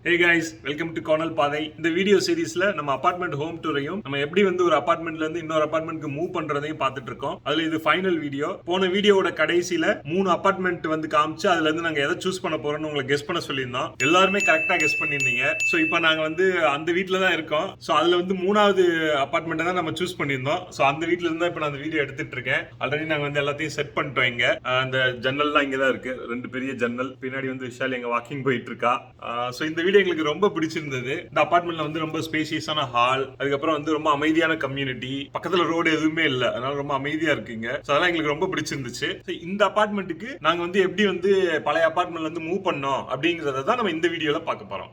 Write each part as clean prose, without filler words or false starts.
Hey guys, welcome to Konal Padhai. இந்த video சீரிஸ்ல நம்ம apartment home டூரையும் நம்ம எப்படி ஒரு அபார்ட்மெண்ட்ல இருந்து இன்னொரு அபார்ட்மெண்ட்க்கு மூவ் பண்றதையும் பார்த்துட்டு இருக்கோம். அதுல இது ஃபைனல் வீடியோ. போன வீடியோவோட கடைசியில 3 அபார்ட்மெண்ட் காமிச்சு அதுல இருந்து நாங்க எதை சூஸ் பண்ண போறோம்னு உங்களை கெஸ் பண்ண சொல்லியிருந்தோம். எல்லாருமே கரெக்டா கெஸ் பண்ணியிருந்தீங்க. ஸோ இப்போ நாங்க அந்த வீட்டில தான் இருக்கோம். ஸோ அதுல 3வது அபார்ட்மெண்ட் தான் நம்ம சூஸ் பண்ணியிருந்தோம். ஸோ அந்த வீட்டில இருந்தா இப்போ நான் அந்த வீடியோ எடுத்துட்டு இருக்கேன். ஆல்ரெடி நாங்க எல்லாத்தையும் செட் பண்ணிட்டோம். இங்க அந்த ஜன்னல்லாம் இங்க தான் இருக்கு. 2 பெரிய ஜன்னல். பின்னாடி விஷால் எங்க வாக்கிங் போயிட்டு இருக்கா. ஸோ இந்த வீடியோ எங்களுக்கு ரொம்ப பிடிச்சிருந்தது. இந்த அபார்ட்மெண்ட்ல ரொம்ப ஸ்பேசியஸான ஹால், அதுக்கப்புறம் ரொம்ப அமைதியான கம்யூனிட்டி, பக்கத்துல ரோடு எதுவுமே இல்ல, அதனால ரொம்ப அமைதியா இருக்குங்க. அதெல்லாம் எங்களுக்கு ரொம்ப பிடிச்சிருந்துச்சு. இந்த அபார்ட்மெண்ட்டுக்கு நாங்க எப்படி பழைய அபார்ட்மெண்ட்ல இருந்து மூவ் பண்ணோம் அப்படிங்கறத தான் நம்ம இந்த வீடியோல பார்க்க போறோம்.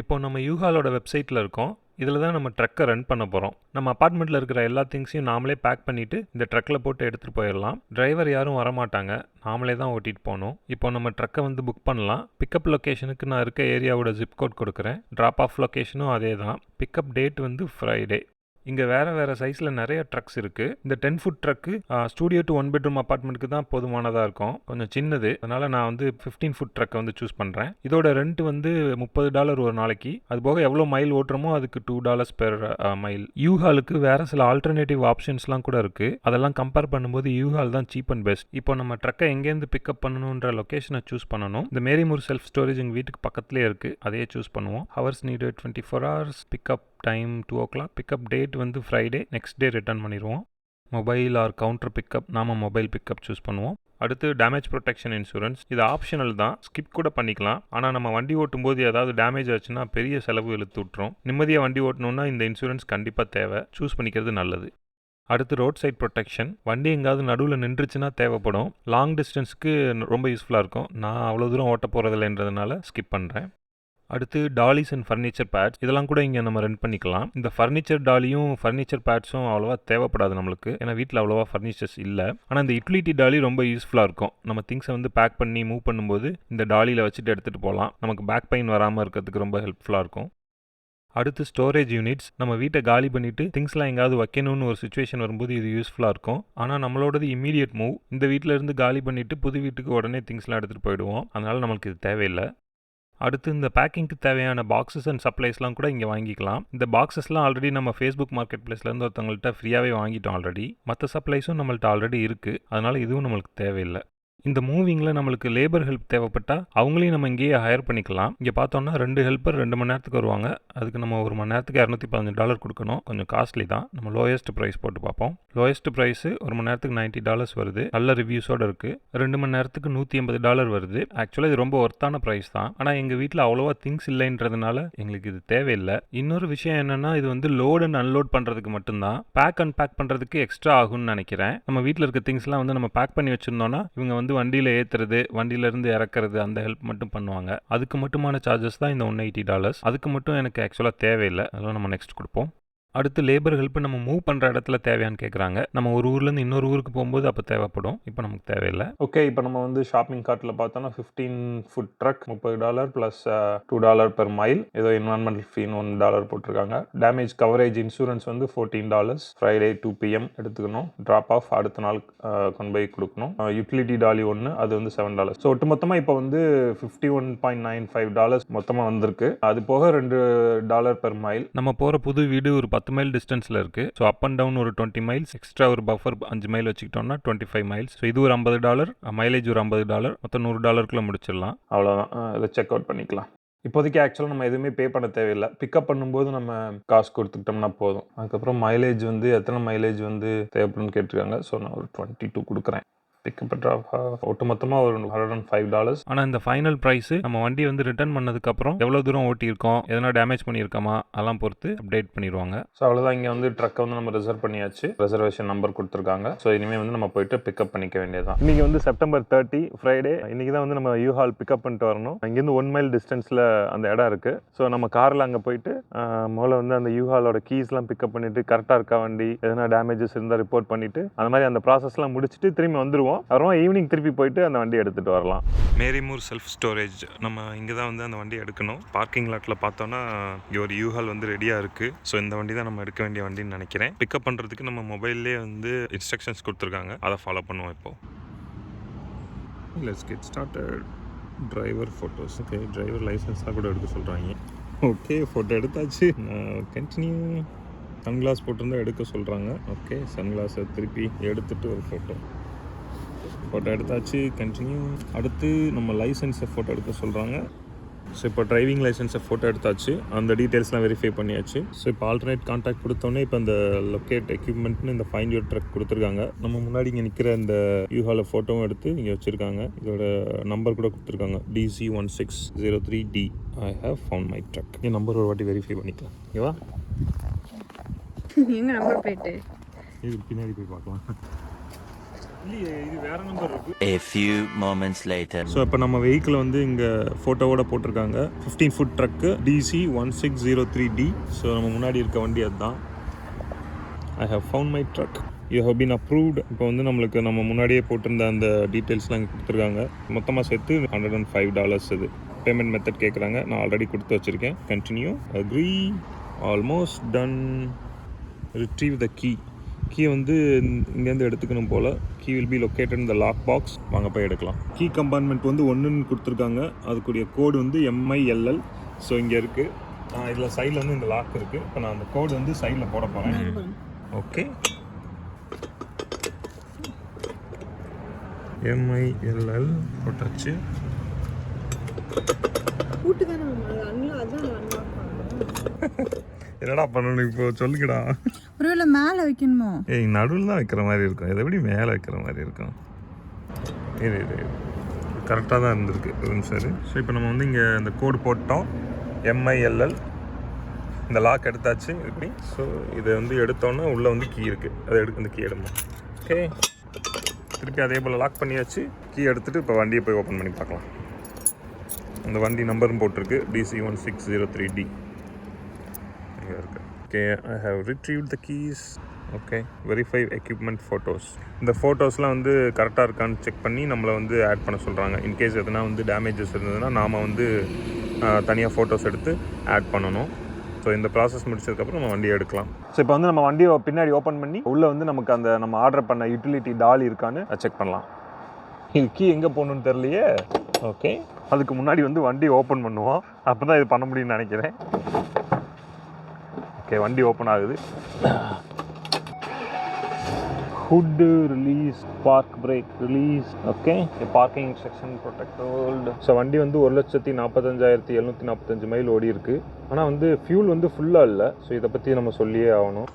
இப்போ நம்ம யூஹாலோட வெப்சைட்டில் இருக்கோம். இதில் தான் நம்ம ட்ரக்கை ரன் பண்ண போகிறோம். நம்ம அப்பார்ட்மெண்ட்டில் இருக்கிற எல்லா திங்ஸையும் நாமளே பேக் பண்ணிவிட்டு இந்த ட்ரக்கில் போட்டு எடுத்துகிட்டு போயிடலாம். டிரைவர் யாரும் வரமாட்டாங்க, நாமளே தான் ஓட்டிகிட்டு போகணும். இப்போ நம்ம ட்ரக்கை புக் பண்ணலாம். பிக்கப் லொக்கேஷனுக்கு நான் இருக்க ஏரியாவோட ஜிப் கோட் கொடுக்குறேன். ட்ராப் ஆஃப் லொக்கேஷனும் அதே தான். Pickup date Friday. இங்கே வேறு சைஸில் நிறைய ட்ரக்ஸ் இருக்குது. இந்த 10 foot truck studio to 1 bedroom அப்பார்ட்மெண்ட்டுக்கு தான் போதுமானதாக இருக்கும். கொஞ்சம் சின்னது, அதனால் நான் 15 ஃபுட் ட்ரக்கை சூஸ் பண்ணுறேன். இதோட ரெண்ட் $30 ஒரு நாளைக்கு. அது போக எவ்வளோ மைல் ஓட்டுறமோ அதுக்கு $2 பெர் மைல். யூஹாலுக்கு வேறு சில ஆல்டர்னேட்டிவ் ஆப்ஷன்ஸ்லாம் கூட இருக்குது. அதெல்லாம் கம்பேர் பண்ணும்போது யூஹால் தான் சீப் அண்ட் பெஸ்ட். இப்போ நம்ம ட்ரக்கை எங்கேருந்து பிக்கப் பண்ணணுன்ற லொக்கேஷனை சூஸ் பண்ணணும். இந்த மேரிமூர் செல்ஃப் ஸ்டோரேஜ் எங்கள் வீட்டுக்கு பக்கத்துலேயே இருக்குது. அதையே சூஸ் பண்ணுவோம். Hours needed 24 hours. Pickup time 2 o'clock. Pickup date Friday. Next day return பண்ணிடுவோம். Mobile or counter pickup. நாம் மொபைல் பிக்கப் சூஸ் பண்ணுவோம். அடுத்து டேமேஜ் ப்ரொடெக்ஷன் இன்சூரன்ஸ். இது ஆப்ஷனல் தான், ஸ்கிப் கூட பண்ணிக்கலாம். ஆனால் நம்ம வண்டி ஓட்டும் போது ஏதாவது டேமேஜ் ஆச்சுன்னா பெரிய செலவு இழுத்து விட்டுரும். நிம்மதியாக வண்டி ஓட்டணுன்னா இந்த இன்சூரன்ஸ் கண்டிப்பாக தேவை. சூஸ் பண்ணிக்கிறது நல்லது. அடுத்து ரோட் சைட் ப்ரொடெக்ஷன். வண்டி எங்காவது நடுவில் நின்றுச்சுன்னா தேவைப்படும். லாங் டிஸ்டன்ஸுக்கு ரொம்ப யூஸ்ஃபுல்லாக இருக்கும். நான் அவ்வளோ தூரம் ஓட்ட போகிறதில்லைன்றதுனால ஸ்கிப் பண்ணுறேன். அடுத்து டாலிஸ் அண்ட் ஃபர்னிச்சர் பேட்ஸ். இதெல்லாம் கூட இங்கே நம்ம ரெண்ட் பண்ணிக்கலாம். இந்த ஃபர்னிச்சர் டாலியும் ஃபர்னிச்சர் பேட்ஸும் அவ்வளோவா தேவைப்படாது நம்மளுக்கு, ஏன்னா வீட்டில் அவ்வளோவா ஃபர்னிச்சர்ஸ் இல்லை. ஆனால் இந்த யூட்டிலிட்டி டாலி ரொம்ப யூஸ்ஃபுல்லாக இருக்கும். நம்ம திங்ஸை பேக் பண்ணி மூவ் பண்ணும்போது இந்த டாலியில் வச்சுட்டு எடுத்துகிட்டு போகலாம். நமக்கு பேக் பெயின் வராமல் இருக்கிறதுக்கு ரொம்ப ஹெல்ப்ஃபுல்லாக இருக்கும். அடுத்து ஸ்டோரேஜ் யூனிட்ஸ். நம்ம வீட்டை காலி பண்ணிவிட்டு திங்ஸ்லாம் எங்கேயாவது வைக்கணும்னு ஒரு சுச்சுவேஷன் வரும்போது இது யூஸ்ஃபுல்லாக இருக்கும். ஆனால் நம்மளோடது இமீடியட் மூவ். இந்த வீட்டிலேருந்து காலி பண்ணிவிட்டு புது வீட்டுக்கு உடனே திங்ஸ்லாம் எடுத்துகிட்டு போயிடுவோம். அதனால் நம்மளுக்கு இது தேவையில்லை. அடுத்து இந்த பேக்கிங்க்கு தேவையான பாக்ஸஸ் அண்ட் சப்ளைஸ்லாம் கூட இங்கே வாங்கிக்கலாம். இந்த பாக்ஸஸ்லாம் ஆல்ரெடி நம்ம ஃபேஸ்புக் மார்க்கெட் பிளேஸ்லேருந்து ஒருத்தவங்கள்ட்ட ஃப்ரீயாகவே வாங்கிட்டோம் ஆல்ரெடி. மற்ற சப்ளைஸும் நம்மள்ட்ட ஆல்ரெடி இருக்குது, அதனால் இதுவும் நம்மளுக்கு தேவையில்லை. இந்த மூவிங்கில் நம்மளுக்கு லேபர் ஹெல்ப் தேவைப்பட்டால் அவங்களையும் நம்ம இங்கேயே ஹையர் பண்ணிக்கலாம். இங்கே பார்த்தோம்னா 2 ஹெல்ப்பர் 2 மணி நேரத்துக்கு வருவாங்க. அதுக்கு நம்ம 1 மணி நேரத்துக்கு $215 கொடுக்கணும். கொஞ்சம் காஸ்ட்லி தான். நம்ம லோயஸ்ட் ப்ரைஸ் போட்டு பார்ப்போம். லோயஸ்ட் ப்ரைஸு 1 மணி நேரத்துக்கு $90 வருது. நல்ல ரிவ்யூஸோடு இருக்குது. 2 மணி நேரத்துக்கு $180 வருது. ஆக்சுவலாக இது ரொம்ப ஒர்த்தான ப்ரைஸ் தான். ஆனால் எங்கள் வீட்டில் அவ்வளோவா திங்ஸ் இல்லைன்றதுனால எங்களுக்கு இது தேவையில்லை. இன்னொரு விஷயம் என்னென்னா இது லோட் அண்ட் அன்லோட் பண்ணுறதுக்கு மட்டும்தான். பேக் அண்ட் பேக் பண்ணுறதுக்கு எக்ஸ்ட்ரா ஆகும்னு நினைக்கிறேன். நம்ம வீட்டில் இருக்க திங்ஸ்லாம் நம்ம பேக் பண்ணி வச்சுருந்தோன்னா இவங்க வண்டியில் ஏற்றுறது, வண்டியிலேருந்து இறக்குறது, அந்த ஹெல்ப் மட்டும் பண்ணுவாங்க. அதுக்கு மட்டுமான சார்ஜஸ் தான் இந்த $180. அதுக்கு மட்டும் எனக்கு ஆக்சுவலாக தேவையில்லை. அதெல்லாம் நம்ம நெக்ஸ்ட் கொடுப்போம். அடுத்து லேபர் ஹெல்ப் நம்ம மூவ் பண்ணுற இடத்துல தேவையான்னு கேட்குறாங்க. நம்ம ஒரு ஊர்லேருந்து இன்னொரு ஊருக்கு போகும்போது அப்போ தேவைப்படும். இப்போ நமக்கு தேவையில்லை. ஓகே, இப்போ நம்ம ஷாப்பிங் கார்ட்டில் பார்த்தோன்னா 15 food drug $30 plus $2 per mile. ஏதோ என்வரான்மெண்டல் ஃபீன்னு $1 போட்டிருக்காங்க. Damage coverage insurance $14. Friday 2 PM எடுத்துக்கணும். ட்ராப் ஆஃப் அடுத்த நாள் கொண்டு போய் கொடுக்கணும். யூட்டிலிட்டி டாலி ஒன்று, அது $7. ஸோ ஒட்டு மொத்தமாக இப்போ $51.95 மொத்தமாக வந்திருக்கு. அது போக $2 பெர் மைல். நம்ம போகிற புது வீடு ஒரு 10 மைல் டிஸ்டன்ஸில் இருக்குது. ஸோ அப் அண்ட் டவுன் ஒரு 20 மைல்ஸ், எக்ஸ்ட்ரா ஒரு பஃபர் 5 மைல் வச்சுக்கிட்டோம்னா 25 மைல்ஸ். ஸோ இது ஒரு $50, மைலேஜ் ஒரு $50, மொத்தம் $100 முடிச்சிடலாம். அவ்வளோதான். இதை செக் அவுட் பண்ணிக்கலாம். இப்போதைக்கு ஆக்சுவலாக நம்ம எதுவுமே பே பண்ண தேவையில்லை. பிக்கப் பண்ணும்போது நம்ம காசு கொடுத்துக்கிட்டோம்னா போதும். அதுக்கப்புறம் மைலேஜ் எத்தனை மைலேஜ் தேவைப்படுன்னு கேட்டிருக்காங்க. ஸோ நான் ஒரு 22 கொடுக்குறேன். பிக்கப் ட்ராப் ஒட்டு மொத்தமாக ஒரு $105. ஆனால் இந்த ஃபைனல் ப்ரைஸு நம்ம வண்டி ரிட்டர்ன் பண்ணதுக்கப்புறம் எவ்வளோ தூரம் ஓட்டியிருக்கோம், எதனா டேமேஜ் பண்ணியிருக்கோமா அதெல்லாம் பொறுத்து அப்டேட் பண்ணிடுவாங்க. ஸோ அவ்வளோதான். இங்கே ட்ரக்கை நம்ம ரிசர்வ் பண்ணியாச்சு. ரிசர்வேஷன் நம்பர் கொடுத்துருக்காங்க. ஸோ இனிமேல் நம்ம போயிட்டு பிக்கப் பண்ணிக்க வேண்டியதான். இன்றைக்கி செப்டம்பர் 30 ஃப்ரைடே. இன்றைக்கி தான் நம்ம யூஹால் பிக்கப் பண்ணிட்டு வரணும். இங்கேருந்து 1 மைல் டிஸ்டன்ஸில் அந்த இடம் இருக்குது. ஸோ நம்ம காரில் அங்கே போயிட்டு முதல்ல அந்த யூஹாலோட கீஸ்லாம் பிக்கப் பண்ணிவிட்டு கரெக்டாக இருக்கா வண்டி, எதனா டேமேஜஸ் இருந்தால் ரிப்போர்ட் பண்ணிவிட்டு அந்த மாதிரி அந்த ப்ராசஸ்லாம் முடிச்சுட்டு திரும்பி வந்துடுவோம். அப்புறம் ஈவினிங் திருப்பி போயிட்டு அந்த வண்டி எடுத்துகிட்டு வரலாம். மேரிமூர் செல்ஃப் ஸ்டோரேஜ். நம்ம இங்கே தான் அந்த வண்டி எடுக்கணும். பார்க்கிங் லாட்டில் பார்த்தோன்னா இங்கே ஒரு யூஹால் ரெடியாக இருக்குது. ஸோ இந்த வண்டி தான் நம்ம எடுக்க வேண்டிய வண்டின்னு நினைக்கிறேன். பிக்கப் பண்ணுறதுக்கு நம்ம மொபைல்லே இன்ஸ்ட்ரக்ஷன்ஸ் கொடுத்துருக்காங்க. அதை ஃபாலோ பண்ணுவோம் இப்போது. Let's get started. Driver photos. Okay, driver லைசன்ஸாக கூட எடுக்க சொல்கிறாங்க. ஓகே, ஃபோட்டோ எடுத்தாச்சு. கண்டினியூ. சன்கிளாஸ் போட்டிருந்தா எடுக்க சொல்கிறாங்க. ஓகே, சன்கிளாஸை திருப்பி எடுத்துகிட்டு ஒரு ஃபோட்டோ எடுத்தாச்சு. கண்டினியூ. அடுத்து நம்ம லைசன்ஸை ஃபோட்டோ எடுக்க சொல்கிறாங்க. ஸோ இப்போ டிரைவிங் லைசன்ஸை ஃபோட்டோ எடுத்தாச்சு. அந்த டீட்டெயில்ஸ்லாம் வெரிஃபை பண்ணியாச்சு. ஸோ இப்போ ஆல்டர்னேட் கான்டாக்ட் கொடுத்தோன்னே இப்போ அந்த லொக்கேட் எக்யூப்மெண்ட்னு இந்த ஃபைண்ட் யுவர் ட்ரக் கொடுத்துருக்காங்க. நம்ம முன்னாடி இங்கே நிற்கிற இந்த யூஹாவில் ஃபோட்டோவும் எடுத்து இங்கே வச்சுருக்காங்க. இதோட நம்பர் கூட கொடுத்துருக்காங்க, DC1603D. I have found my truck. என் நம்பர் ஒரு வாட்டி வெரிஃபை பண்ணிக்கலாம். ஓகேவா? எங்க நம்பர் பிளேட்டு இது பின்னாடி போய் பார்க்கலாம். இல்லையே, இது வேற நம்பர் இருக்கு. A few moments later. So இப்போ நம்ம வெஹிக்கிள் வந்து இங்கே ஃபோட்டோவோட போட்டிருக்காங்க. 15 ஃபுட் ட்ரக்கு DC1603D. ஸோ நம்ம முன்னாடி இருக்க வண்டி அதுதான். I have found my truck. You have been approved. இப்போ வந்து நம்மளுக்கு நம்ம முன்னாடியே போட்டிருந்த அந்த டீட்டெயில்ஸ்லாம் இங்கே கொடுத்துருக்காங்க. மொத்தமாக சேர்த்து $105 இது. பேமெண்ட் மெத்தட் கேட்குறாங்க. நான் ஆல்ரெடி கொடுத்து வச்சுருக்கேன். Continue. Agree. Almost done. Retrieve the key வந்து இங்கேருந்து எடுத்துக்கணும் போல். கீ வில் பி லொக்கேட்டட் இந்த லாக் பாக்ஸ். வாங்க போய் எடுக்கலாம். கீ கம்பார்ட்மெண்ட் வந்து 1ன்னு கொடுத்துருக்காங்க. அதுக்குரிய கோடு வந்து MILL. ஸோ இங்கே இருக்குது. இதில் சைடில் வந்து இந்த லாக் இருக்குது. இப்போ நான் அந்த கோடு வந்து சைடில் போட போகிறேன். ஓகே, MILL போட்டாச்சு. என்னடா பண்ணணும் இப்போ சொல்லுங்கடா. ஒருவேளை மேலே வைக்கணுமோ? நடுவில் தான் வைக்கிற மாதிரி இருக்கும். இதை எப்படி மேலே வைக்கிற மாதிரி இருக்கும்? இது கரெக்டாக தான் இருந்திருக்கு. சரி. ஸோ இப்போ நம்ம வந்து இங்கே இந்த கோடு போட்டோம், MILL. இந்த லாக் எடுத்தாச்சு இப்படி. ஸோ இதை வந்து எடுத்தோன்னா உள்ளே வந்து கீ இருக்குது. அதை இந்த கீ எடுமா. ஓகே, திருப்பி அதே போல் லாக் பண்ணியாச்சு. கீ எடுத்துகிட்டு இப்போ வண்டியை போய் ஓப்பன் பண்ணி பார்க்கலாம். அந்த வண்டி நம்பரும் போட்டிருக்கு, DC1603D. Okay, I have retrieved the keys. Okay, verify equipment photos. இந்த ஃபோட்டோஸ்லாம் வந்து கரெக்டாக இருக்கான்னு செக் பண்ணி நம்மளை வந்து ஆட் பண்ண சொல்கிறாங்க. இன்கேஸ் எதுனா வந்து டேமேஜஸ் இருந்ததுன்னா நாம் வந்து தனியாக ஃபோட்டோஸ் எடுத்து ஆட் பண்ணணும். ஸோ இந்த ப்ராசஸ் முடிச்சதுக்கப்புறம் நம்ம வண்டியை எடுக்கலாம். ஸோ இப்போ வந்து நம்ம வண்டியை பின்னாடி ஓப்பன் பண்ணி உள்ளே வந்து நமக்கு அந்த நம்ம ஆர்டர் பண்ண யூட்டிலிட்டி டால் இருக்கான்னு செக் பண்ணலாம். இது கீ எங்கே போகணுன்னு தெரியலையே. ஓகே, அதுக்கு முன்னாடி வந்து வண்டி ஓப்பன் பண்ணுவோம். அப்போ தான் இது பண்ண முடியும்னு நினைக்கிறேன். ஓகே, வண்டி ஓப்பன் ஆகுது. Hood release, park break release. Okay, parking instruction protect hold. So வண்டி வந்து 1,45,745 மைல் ஓடி இருக்குது. ஆனால் வந்து ஃபியூல் வந்து ஃபுல்லாக இல்லை. ஸோ இதை பற்றி நம்ம சொல்லியே ஆகணும்.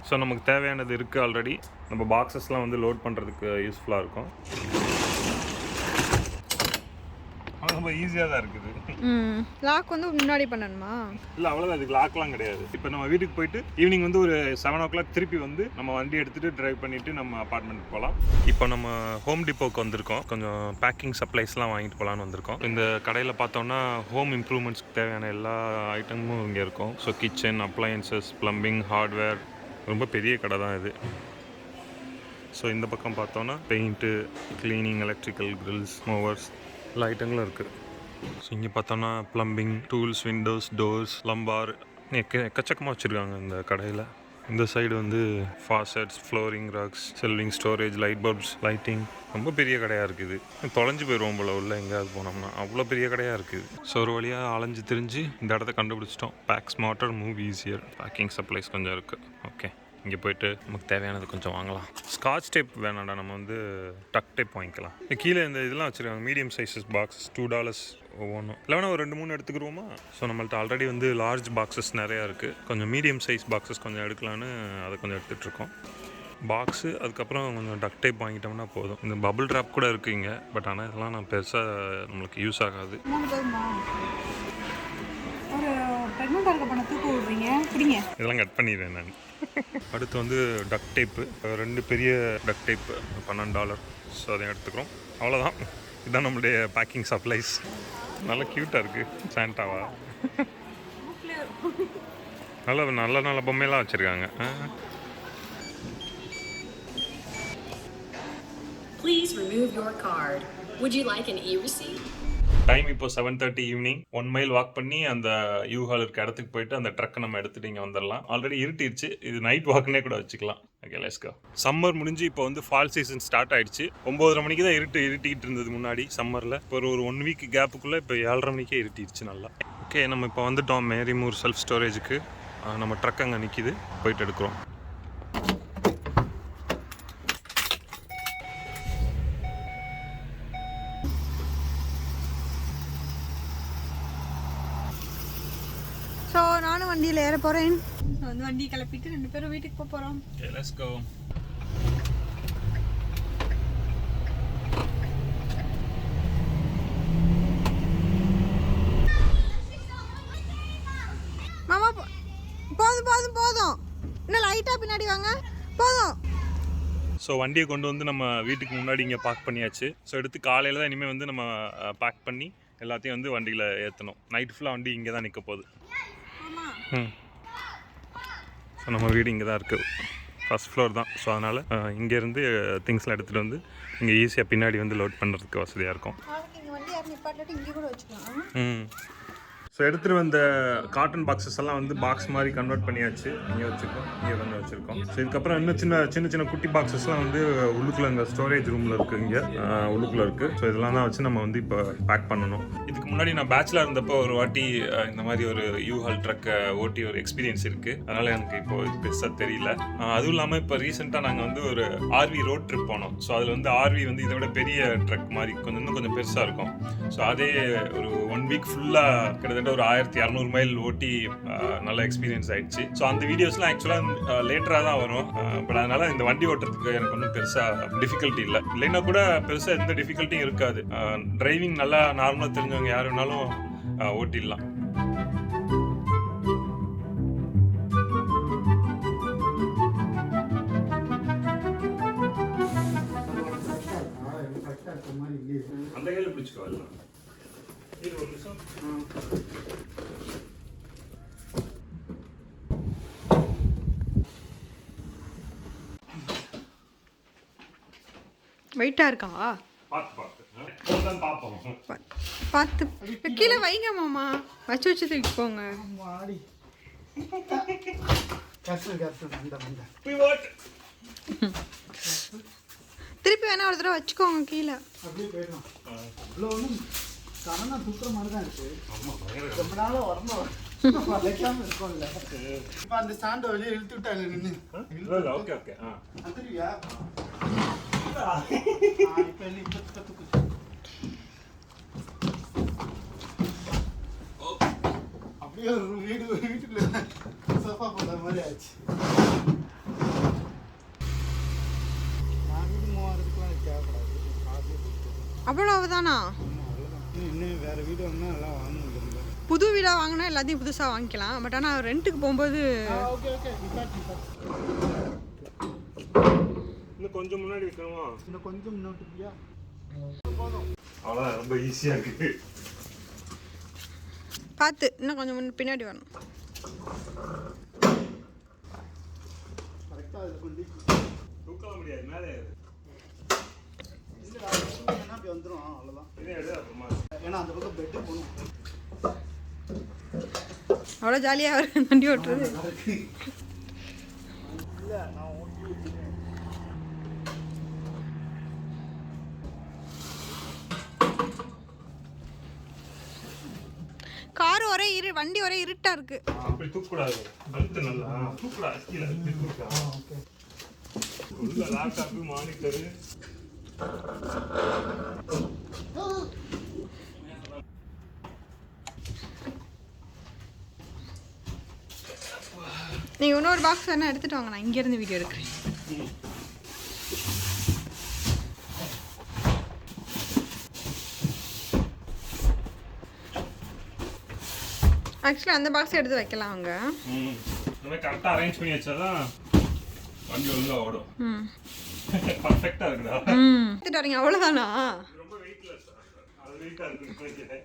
ஸோ நமக்கு தேவையானது இருக்குது ஆல்ரெடி. நம்ம பாக்ஸஸ்லாம் வந்து லோட் பண்ணுறதுக்கு யூஸ்ஃபுல்லாக இருக்கும். ரொம்ப ஈஸியாக தான் இருக்குது. லாக் வந்து முன்னாடி பண்ணணுமா? இல்லை, அவ்வளோதான். இதுக்கு லாக்லாம் கிடையாது. இப்போ நம்ம வீட்டுக்கு போயிட்டு ஈவினிங் வந்து ஒரு 7 o'clock திருப்பி வந்து நம்ம வண்டி எடுத்துகிட்டு ட்ரைவ் பண்ணிவிட்டு நம்ம அப்பார்ட்மெண்ட்டுக்கு போகலாம். இப்போ நம்ம ஹோம் டிப்போக்கு வந்திருக்கோம். கொஞ்சம் பேக்கிங் சப்ளைஸ்லாம் வாங்கிட்டு போகலான்னு வந்திருக்கோம். இந்த கடையில் பார்த்தோன்னா ஹோம் இம்ப்ரூவ்மெண்ட்ஸ்க்கு தேவையான எல்லா ஐட்டமும் இங்கே இருக்கும். So kitchen, appliances, plumbing, hardware. ரொம்ப பெரிய கடை தான் இது. ஸோ இந்த பக்கம் பார்த்தோன்னா paint, cleaning, electrical, grills, mowers எல்லா ஐட்டங்களும் இருக்குது. ஸோ இங்கே பார்த்தோன்னா plumbing, tools, windows, doors, lumber எக்கச்சக்கமாக வச்சுருக்காங்க இந்த கடையில். இந்த சைடு வந்து faucets, flooring, racks, shelving, storage, light bulbs, lighting. ரொம்ப பெரிய கடையாக இருக்குது. தொலைஞ்சு போயிடுவோம் போல் உள்ள எங்கேயாவது போனோம்னா. அவ்வளோ பெரிய கடையாக இருக்குது. ஸோ ஒரு வழியாக அலைஞ்சு திரிஞ்சு இந்த இடத்த கண்டுபிடிச்சிட்டோம். Pack smarter, move easier. Packing supplies கொஞ்சம் இருக்குது. ஓகே, இங்கே போய்ட்டு நமக்கு தேவையானது கொஞ்சம் வாங்கலாம். ஸ்காட்ச் டேப் வேணாண்டா, நம்ம வந்து டக் டேப் வாங்கிக்கலாம். கீழே இந்த இதெல்லாம் வச்சுருக்காங்க. மீடியம் சைஸஸ் பாக்ஸ் $2 ஒவ்வொன்றும். இல்லைனா ஒரு 2-3 எடுத்துக்கிடுவோமா? ஸோ நம்மள்ட்ட ஆல்ரெடி வந்து லார்ஜ் பாக்ஸஸ் நிறையா இருக்குது. கொஞ்சம் மீடியம் சைஸ் பாக்ஸஸ் கொஞ்சம் எடுக்கலான்னு அதை கொஞ்சம் எடுத்துகிட்ருக்கோம். பாக்ஸு, அதுக்கப்புறம் கொஞ்சம் டக் டேப் வாங்கிட்டோம்னா போதும். இந்த பபுள் ட்ராப் கூட இருக்குங்க. பட் ஆனால் இதெல்லாம் நான் பெருசாக நம்மளுக்கு யூஸ் ஆகாது. இதெல்லாம் கட் பண்ணிடுவேன் நான். அடுத்து வந்து டக் டேப்பு, 2 பெரிய டக் டேப்பு $12. ஸோ அதையும் எடுத்துக்கிறோம். அவ்வளோதான். இதுதான் நம்மளுடைய பேக்கிங் சப்ளைஸ். நல்லா க்யூட்டாக இருக்குது. சாண்டாவா? நல்ல நல்ல பொம்மையெல்லாம் வச்சுருக்காங்க. Please remove your card. Would you like an e-receipt? Time இப்போ 7:30 ஈவினிங் 1 மைல் வாக் பண்ணி அந்த யூஹால் இருக்க இடத்துக்கு போயிட்டு அந்த ட்ரக்கை நம்ம எடுத்துட்டு இங்கே வந்துடலாம். ஆல்ரெடி இருட்டிடுச்சு, இது நைட் வாக்குனே கூட வச்சுக்கலாம். Okay, let's go. சம்மர் முடிஞ்சு இப்போ வந்து ஃபால் சீசன் ஸ்டார்ட் ஆயிடுச்சு. 9:30 மணிக்கு தான் இருட்டிக்கிட்டு இருந்தது முன்னாடி சம்மரில். இப்போ ஒரு 1 வீக் கேப்புக்குள்ளே இப்போ 7:30 மணிக்கே இருட்டிடுச்சு நல்லா. ஓகே, நம்ம இப்போ வந்துட்டோம் மேரிமூர் செல்ஃப் ஸ்டோரேஜுக்கு. நம்ம ட்ரக் அங்கே நிற்கிது, போயிட்டு எடுக்கிறோம். ஸோ நானும் வண்டியில் ஏற போகிறேன். வந்து வண்டி கிளப்பிட்டு 2 பேரும் வீட்டுக்கு போக போகிறோம். Okay, let's go. மாமா போதும் போதும் போதும், இன்னும் லைட்டாக பின்னாடி வாங்க, போதும். ஸோ வண்டியை கொண்டு வந்து நம்ம வீட்டுக்கு முன்னாடி இங்கே பார்க் பண்ணியாச்சு. ஸோ எடுத்து காலையில் தான் இனிமேல் வந்து நம்ம பேக் பண்ணி எல்லாத்தையும் வந்து வண்டியில் ஏற்றணும். நைட் ஃபுல்லாக வண்டி இங்கே தான் நிற்க போகுது. ஸோ நம்ம வீடு இங்கே தான் இருக்குது, ஃபஸ்ட் ஃப்ளோர் தான். ஸோ அதனால் இங்கேருந்து திங்ஸ்லாம் எடுத்துகிட்டு வந்து இங்கே ஈஸியாக பின்னாடி வந்து லோட் பண்ணுறதுக்கு வசதியாக இருக்கும். ஸோ எடுத்துகிட்டு வந்த காட்டன் பாக்ஸஸ் எல்லாம் வந்து பாக்ஸ் மாதிரி கன்வெர்ட் பண்ணியாச்சு. இங்கே வச்சுருக்கோம், இங்கே வந்து வச்சுருக்கோம். ஸோ இதுக்கப்புறம் இன்னும் சின்ன சின்ன குட்டி பாக்ஸஸ்லாம் வந்து உள்ளுக்குள்ளே இந்த ஸ்டோரேஜ் ரூமில் இருக்குது, இங்கே உள்ளுக்குள்ளே இருக்குது. ஸோ இதெல்லாம் தான் வச்சு நம்ம வந்து இப்போ பேக் பண்ணணும். இதுக்கு முன்னாடி நான் பேச்சுலர் இருந்தப்போ ஒரு வாட்டி இந்த மாதிரி ஒரு யூஹால் ட்ரக்கை ஓட்டி ஒரு எக்ஸ்பீரியன்ஸ் இருக்குது. அதனால் எனக்கு இப்போ இது பெருசாக தெரியல. அதுவும் இல்லாமல் இப்போ ரீசெண்டாக நாங்கள் வந்து ஒரு ஆர்வி ரோட் ட்ரிப் போனோம். ஸோ அதில் வந்து ஆர்வி வந்து இதை விட பெரிய ட்ரக் மாதிரி இன்னும் கொஞ்சம் பெருசாக இருக்கும். ஸோ அதே ஒரு 1 வீக் ஃபுல்லாக கிட்டத்தட்ட ஒரு 1200 மைல் ஓட்டி நல்ல எக்ஸ்பீரியன்ஸ் ஆயிடுச்சு. ஸோ அந்த வீடியோஸ்லாம் ஆக்சுவலாக லேட்டராக தான் வரும். பட் அதனால் இந்த வண்டி ஓட்டுறதுக்கு எனக்கு ஒன்றும் பெருசாக டிஃபிகல்ட்டி இல்லை. இல்லைன்னா கூட பெருசாக எந்த டிஃபிகல்ட்டியும் இருக்காது. டிரைவிங் நல்லா நார்மலாக தெரிஞ்சவங்க யார் வேணாலும் ஓட்டிடலாம். அந்த கையில் பிடிச்சிக்கோ. இது ஒரு நிமிஷம். வெயிட்டாக இருக்கா? பார்த்து கீழே வைங்க மாமா, வச்சு தூக்கி போங்க. திருப்பி வேணா ஒரு தடவை வச்சுக்கோங்க கீழே. தூக்குற மாதிரி தான் இருக்கு. ரொம்ப நாளா வரணும் வளைக்காம இருக்கும்ல. இப்ப அந்த ஸ்டாண்ட் வெளியே இழுத்து விட்டாங்க நின்று. Okay okay. வந்துருவியா? இப்ப தூக்கு. அப்படியே ஒரு வீட்டுக்குள்ள சோஃபா போட்ட மாதிரி ஆச்சு. நான் வீடு 3000க்குலாம் தேவைப்படாது. அவ்வளவுதானா? இன்னும் வேற வீடு வாங்கினா எல்லாம் வாங்க முடியல. புது வீடாக வாங்கினா எல்லாத்தையும் புதுசாக வாங்கிக்கலாம். பட் ஆனால் ரெண்ட்டுக்கு போகும்போது ஓகே இன்னும் கொஞ்சம் முன்னாடி வைக்கணுமா? இன்னும் கொஞ்சம் முன்னாடி. அவ்வளோதான், ரொம்ப ஈஸியாக இருக்குது. பார்த்து இன்னும் கொஞ்சம் பின்னாடி வரணும். கரெக்டாக இது கொண்டு தூக்க முடியாது மேலே. அப்படி வந்துடும், அவ்வளோதான். அப்புறமா ஏன்னா அந்த பக்கம் பெட்டு போகணும். அவ்வளோ ஜாலியாக வரும் வண்டி ஓட்டுறது. இல்லை நான் ஓட்டி வச்சுருக்கேன். கார் ஒரே வண்டி ஒரே இருட்டா இருக்கு. அப்படி தூக்கக்கூடாது, பல்ட் நல்லா தூக்கக்கூடாது. கீழே ஓகே. உள்ள லேப்டாப்பு மானிட்டரு. நீங்கள் இன்னொரு பாக்ஸ் வேணா எடுத்துகிட்டு வாங்க, நான் இங்கேருந்து வீடியோ எடுக்கிறேன். ஆக்சுவலி அந்த பாக்ஸ் எடுத்து வைக்கலாம் அவங்க. கரெக்டாக அரேஞ்ச் பண்ணி வச்சாதான் வண்டி ஒழுங்காக ஓடும். பர்ஃபெக்டாக இருக்குதா? எடுத்துட்டு வரீங்க, அவ்வளோதானா? ரொம்ப வெயிட்லெஸ், அது வெயிட்டாக இருக்கு.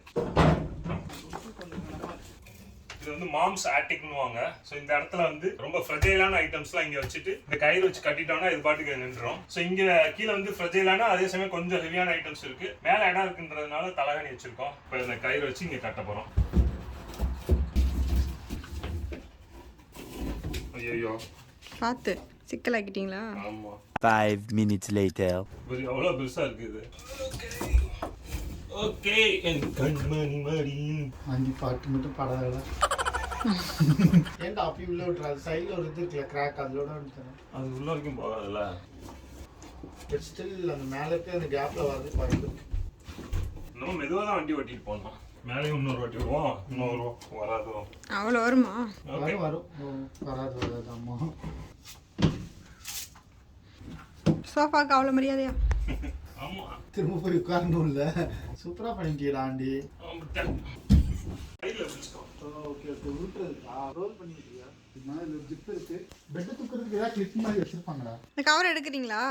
இது வந்து மாம்ஸ் ஆட்டிக்னுவாங்க. ஸோ இந்த இடத்துல வந்து ரொம்ப ஃப்ரெஜைலான ஐட்டம்ஸ்லாம் இங்கே வச்சுட்டு இந்த கயிறு வச்சு கட்டிட்டோம்னா இது பாட்டுக்கு நின்றுடும். ஸோ இங்கே கீழே வந்து ஃப்ரெஜைலான அதே சமயம் கொஞ்சம் ஹெவியான ஐட்டம்ஸ் இருக்கு. மேலே இடம் இருக்குன்றதுனால தலகாணி வச்சிருக்கோம். இப்போ இந்த கயிறு வச்சு இங்கே கட்ட போகிறோம். ஐயோ பார்த்து சிக்கலாக்கிட்டீங்களா? ஆமா. 5 minutes later. அவ்வளோ பெருசா இருக்கு இது. ஓகே என் கண்மணி மடியின் அஞ்சு பாட்டு மட்டும் படாத. ஏன்டா அப்படி உள்ள விட்டுறாது? சைடில் ஒரு இது இருக்குல்ல கிராக், அதோட விட்டுறேன். அது உள்ள வரைக்கும் போகாதுல்ல. பட் ஸ்டில் அந்த மேலே இருக்க அந்த கேப்பில் வரது பாருங்க. நம்ம மெதுவாக தான் வண்டி ஓட்டிட்டு போனோம். மேலேயும் இன்னொரு வாட்டி வருவோம், இன்னொரு வராது. அவ்வளோ வருமா? வரும் வராது அம்மா. சோஃபாக்கு அவ்வளோ மரியாதையா? ஆமா. திரும்ப போய் உட்காரணும் இல்லை. சூப்பராக பண்ணிட்டீங்களா ஆண்டி? Okay okay. உருட்டுறதுக்கா ரோல் பண்ணிக்கிட்டியா? இதனால இதில் ஜிப் இருக்கு. பெட்டு தூக்குறதுக்கு ஏதாவது கிளிப் மாதிரி வச்சிருப்பாங்களா? இந்த கவர் எடுக்கிறீங்களா?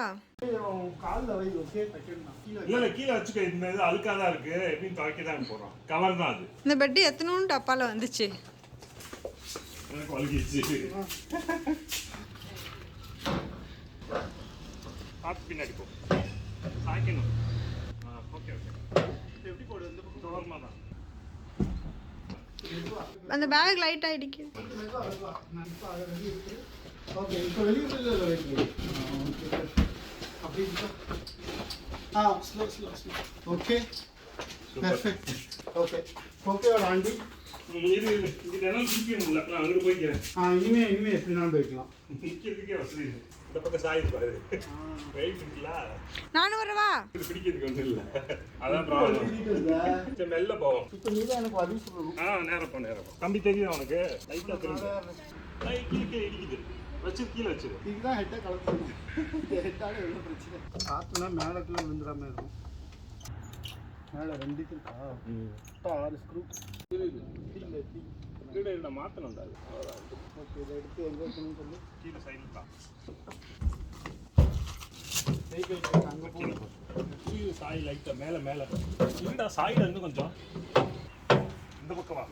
காலில் வை. ஓகே தைக்கணும். இல்ல கீழே வச்சுக்க. இந்த இது அழுக்கா தான் இருக்கு. எப்படியும் துவைக்க தான் போறோம். கவர் தான் அது. இந்த பெட்டு எத்தனும் டப்பால வந்துச்சு. எனக்கு வலிக்கிச்சு. பார்த்து பின்னாடி போ. சாய்க்கணும். Okay okay. எப்படி போடு? இந்த பக்கம் தொடர்மா தான். அந்த பேக் லைட்டாக இடிக்கு. ஓகே இப்போ வெளியே வைக்கிறேன். அப்படி slow slow slow. Okay perfect. Okay okay aunty. இது இதெல்லாம் நிற்கணும்ல. நான் அங்கே போய்க்கிறேன். இனிமே எப்படினாலும் போய்க்கலாம். நிற்கிறதுக்கே வசதி இல்லை. இந்த பக்கம் சாயுது பாரு. வெயிட் இருக்குல்ல. நானும் வரவா? இது பிடிக்கிறதுக்கு ஒன்றும் இல்லை. அதான் ப்ராப்ளம். சரி மெல்ல போவோம். இப்போ நீ தான் எனக்கு வழி சொல்லணும். நேரம் போ. தம்பி தெரியுது அவனுக்கு. லைட்டாக திரும்ப. கீழே இடிக்குது. வச்சு கீழே வச்சிரு. இதுதான் ஹெட்டை கலக்கணும். ஹெட்டால எவ்வளோ பிரச்சனை. காற்றுனா மேலக்குள்ள விழுந்துடாம இருக்கும். மேலே 2 இருக்கா? 6 ஸ்க்ரூ. கீழே மாற்றணும். ஓகே இதை எடுத்து எங்கே வைக்கணும்னு சொல்லி கீழே சைடில் தான். அங்கே போகணும். கீழே சாய் லைட்டாக மேலே இல்லைடா. சாயில் இருந்து கொஞ்சம் இந்த பக்கம் வா.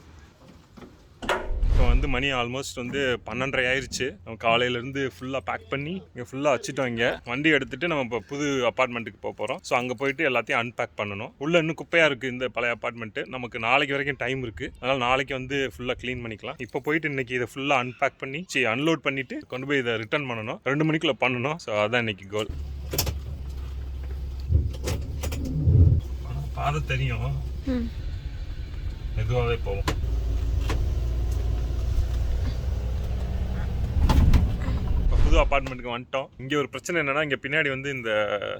இப்போ வந்து மணி ஆல்மோஸ்ட் வந்து 12:30 ஆயிடுச்சு. நம்ம காலையிலேருந்து ஃபுல்லாக பேக் பண்ணி இங்கே ஃபுல்லாக வச்சுட்டோம். இங்கே வண்டி எடுத்துகிட்டு நம்ம இப்போ புது அப்பார்ட்மெண்ட்டுக்கு போகிறோம். ஸோ அங்கே போயிட்டு எல்லாத்தையும் அன்பேக் பண்ணணும். உள்ளே இன்னும் குப்பையாக இருக்குது இந்த பழைய அப்பார்ட்மெண்ட்டு. நமக்கு நாளைக்கு வரைக்கும் டைம் இருக்குது. அதனால் நாளைக்கு வந்து ஃபுல்லாக க்ளீன் பண்ணிக்கலாம். இப்போ போயிட்டு இன்றைக்கி இதை ஃபுல்லாக அன்பேக் பண்ணி அன்லோட் பண்ணிவிட்டு கொண்டு போய் இதை ரிட்டர்ன் பண்ணணும். 2 மணிக்குள்ளே பண்ணணும். ஸோ அதுதான் இன்றைக்கி கோல். பாதை தெரியும். மெதுவாகவே போவோம். புது அப்பார்ட்மெண்ட்டுக்கு வந்துட்டோம். இங்கே ஒரு பிரச்சனை என்னன்னா, இங்கே பின்னாடி வந்து இந்த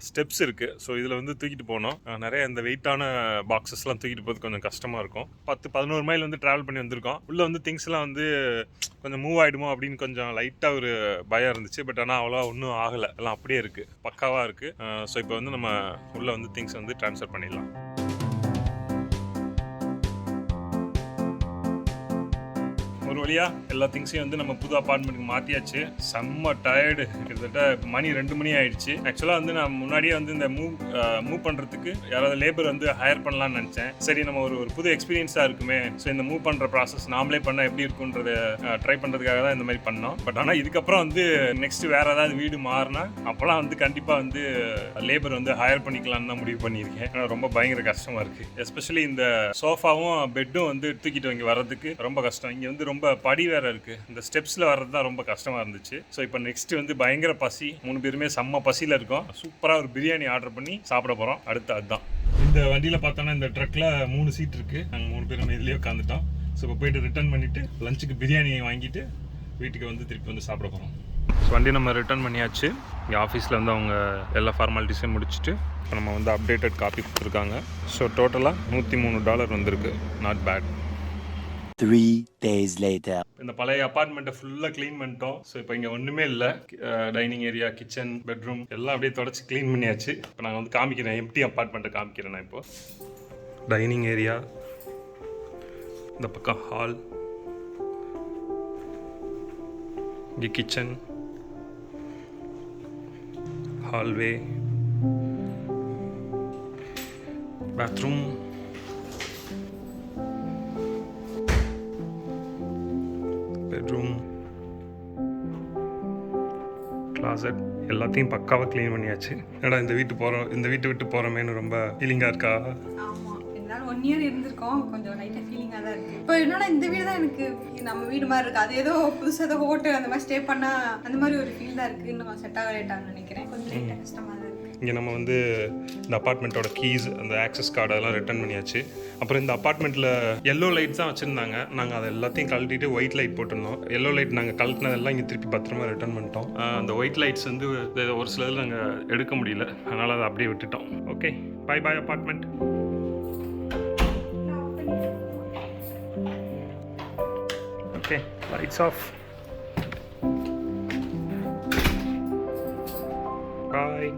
ஸ்டெப்ஸ் இருக்குது. ஸோ இதில் வந்து தூக்கிட்டு போகணும். நிறைய இந்த வெயிட்டான பாக்ஸஸ்லாம் தூக்கிட்டு போகிறது கொஞ்சம் கஷ்டமாக இருக்கும். 10-11 மைல் வந்து ட்ராவல் பண்ணி வந்திருக்கோம். உள்ளே வந்து திங்ஸ்லாம் வந்து கொஞ்சம் மூவ் ஆகிடுமோ அப்படின்னு கொஞ்சம் லைட்டாக ஒரு பயம் இருந்துச்சு. பட் ஆனால் அவ்வளோ ஒன்றும் ஆகலை. எல்லாம் அப்படியே இருக்குது, பக்காவாக இருக்குது. ஸோ இப்போ வந்து நம்ம உள்ளே வந்து திங்ஸ் வந்து ட்ரான்ஸ்ஃபர் பண்ணிடலாம். ஒரு வழியாக எல்லா திங்ஸையும் வந்து நம்ம புது அப்பார்ட்மெண்ட்டுக்கு மாற்றியாச்சு. செம்ம டயர்டு. கிட்டத்தட்ட மணி 2 மணி ஆயிடுச்சு. ஆக்சுவலாக வந்து நான் முன்னாடியே வந்து இந்த மூவ் பண்ணுறதுக்கு யாராவது லேபர் வந்து ஹையர் பண்ணலான்னு நினச்சேன். சரி நம்ம ஒரு புது எக்ஸ்பீரியன்ஸாக இருக்குமே. ஸோ இந்த மூவ் பண்ணுற ப்ராசஸ் நாமளே பண்ணால் எப்படி இருக்குன்றத ட்ரை பண்ணுறதுக்காக தான் இந்த மாதிரி பண்ணோம். பட் ஆனால் இதுக்கப்புறம் வந்து நெக்ஸ்ட் வேறு ஏதாவது வீடு மாறினா அப்போலாம் வந்து கண்டிப்பாக வந்து லேபர் வந்து ஹையர் பண்ணிக்கலான்னு தான் முடிவு பண்ணியிருக்கேன். ஆனால் ரொம்ப பயங்கர கஷ்டமாக இருக்குது. எஸ்பெஷலி இந்த சோஃபாவும் பெட்டும் வந்து தூக்கிட்டு இங்கே வர்றதுக்கு ரொம்ப கஷ்டம். இங்கே வந்து ரொம்ப படி வேற இருக்கு. இந்த ஸ்டெப்ஸ்ல வர்றது தான் ரொம்ப கஷ்டமா இருந்துச்சு. ஸோ இப்போ நெக்ஸ்ட் வந்து பயங்கர பசி. 3 பேருமே செம்ம பசியில இருக்கோம். சூப்பரா ஒரு பிரியாணி ஆர்டர் பண்ணி சாப்பிட போறோம். அடுத்து அதுதான். இந்த வண்டியில பார்த்தோன்னா இந்த ட்ரக்ல 3 சீட் இருக்கு. நாங்கள் 3 பேருமே இதுலயே உட்காந்துட்டோம். ஸோ இப்போ போயிட்டு ரிட்டர்ன் பண்ணிட்டு லஞ்சுக்கு பிரியாணி வாங்கிட்டு வீட்டுக்கு வந்து திருப்பி வந்து சாப்பிட போறோம். ஸோ வண்டி நம்ம ரிட்டர்ன் பண்ணியாச்சு. இங்கே ஆஃபீஸில் வந்து அவங்க எல்லா ஃபார்மாலிட்டிஸையும் முடிச்சுட்டு இப்போ நம்ம வந்து அப்டேட்டட் காப்பி கொடுத்துருக்காங்க. ஸோ டோட்டலாக $103 வந்திருக்கு. Not bad. 3 days later. இந்த பழைய அப்பார்ட்மெண்ட்டை ஃபுல்லாக க்ளீன் பண்ணிட்டோம். ஸோ இப்போ இங்கே ஒன்றுமே இல்லை. டைனிங் ஏரியா, கிச்சன், பெட்ரூம் எல்லாம் அப்படியே தொடச்சி க்ளீன் பண்ணியாச்சு. இப்போ நாங்கள் வந்து காமிக்கிறேன், எம்டி அப்பார்ட்மெண்ட்டை காமிக்கிறேன். நான் இப்போ டைனிங் ஏரியா, இந்த பக்கம் ஹால், இங்கே கிச்சன், ஹால்வே, பாத்ரூம், கிளாசட் எல்லாத்தையும் பக்காவாக க்ளீன் பண்ணியாச்சு. ஏடா இந்த வீட்டு விட்டு போகிறோமேனு ரொம்ப ஃபீலிங்காக இருக்கா? ஆமாம், இருந்தாலும் 1 இயர் இருந்திருக்கோம், கொஞ்சம் லைட்டாக ஃபீலிங்காக தான் இருக்குது. இப்போ என்னன்னா இந்த வீடு தான் எனக்கு நம்ம வீடு மாதிரி இருக்குது. அது ஏதோ புதுசாக ஏதோ ஹோட்டல் அந்த மாதிரி ஸ்டே பண்ணால் அந்த மாதிரி ஒரு ஃபீல் தான் இருக்குது. இன்னும் செட் ஆக லேட்டான்னு நினைக்கிறேன். கொஞ்சம் லைட்டாக கஷ்டமாக தான் இருக்குது. இங்கே நம்ம வந்து இந்த அப்பார்ட்மெண்ட்டோட கீஸ், அந்த ஆக்சஸ் கார்டு அதெல்லாம் ரிட்டர்ன் பண்ணியாச்சு. அப்புறம் இந்த அப்பார்ட்மெண்ட்டில் எல்லோ லைட் தான் வச்சுருந்தாங்க. நாங்கள் அதை எல்லாத்தையும் கழட்டிட்டு ஒயிட் லைட் போட்டிருந்தோம். எல்லோ லைட் நாங்கள் கழட்டினதெல்லாம் இங்கே திருப்பி பத்திரமா ரிட்டர்ன் பண்ணிட்டோம். அந்த ஒயிட் லைட்ஸ் வந்து ஒரு சிலதில் நாங்கள் எடுக்க முடியல, அதனால் அதை அப்படியே விட்டுட்டோம். Okay, bye bye apartment. Okay, lights off. Bye.